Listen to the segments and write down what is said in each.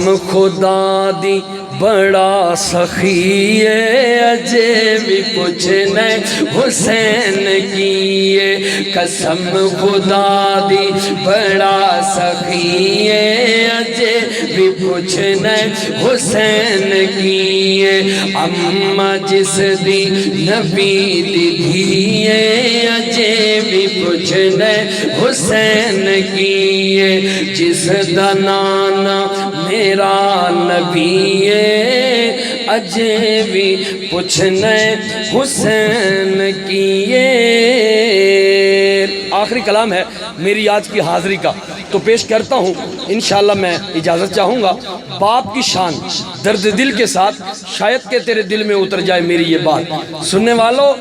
خدا دی بڑا سخی ہے، اجے بھی پوچھنے حسین کی ہے۔ قسم خدا دی بڑا سخی ہے، اجے بھی پوچھنے حسین کی ہے۔ اماں جس دی نبی دی دھی ہے، اجے بھی پوچھنے حسین کی ہے۔ جس دا نانا میرا نبی ہے، اجے بھی پوچھنے حسین کیے۔ آخری کلام ہے میری آج کی حاضری کا، تو پیش کرتا ہوں۔ انشاءاللہ میں اجازت چاہوں گا۔ باپ کی شان درد دل کے ساتھ، شاید کہ تیرے دل میں اتر جائے میری یہ بات۔ سننے والوں،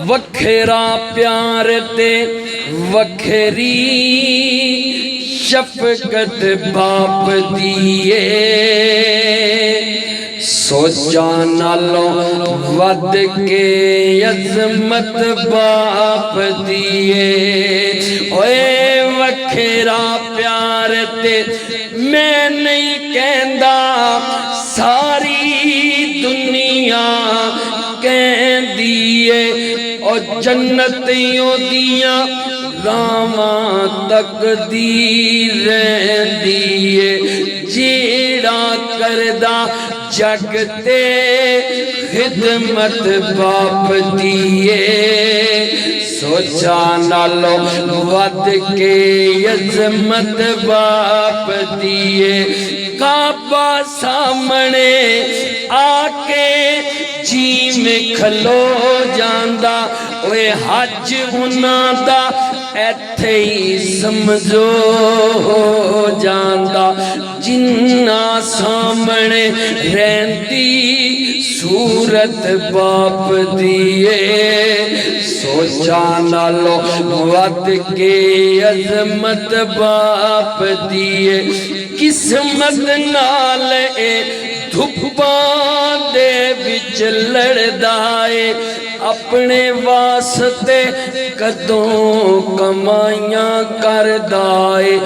وکھرا پیار تے وکھری شفقت باپ دیئے، سوچا نالوں ود کے عظمت باپ دیئے۔ اوے وکھرا پیار تے میں نہیں کہندا، ساری دنیا کہندی ہے۔ او جنتیوں دیاں راواں تقدیر رہندی ہے، جیڑا کردا جگ تے خدمت باپ دیئے۔ سوچا نالوں ود کے عظمت باپ دیئے۔ کعبہ سامنے آکے جی میں کھلو جاندا، اوے حج انہاں دا ایتھے ہی سمجھو ہو جاندا۔ جنہ سامنے رہندی صورت باپ دیئے، سوچا نالوں ود کے عظمت باپ دیئے۔ قسمت نال اے دھپاں دے وچ لڑدائے، اپنے واسطے کدوں کمائیاں کردائے۔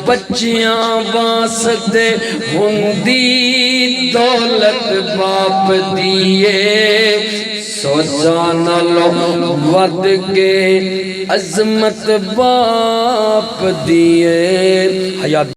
بچیاں واسطے ہوندی دولت باپ دیئے، سوچا نالوں ود کے عظمت باپ دیئے۔ حیات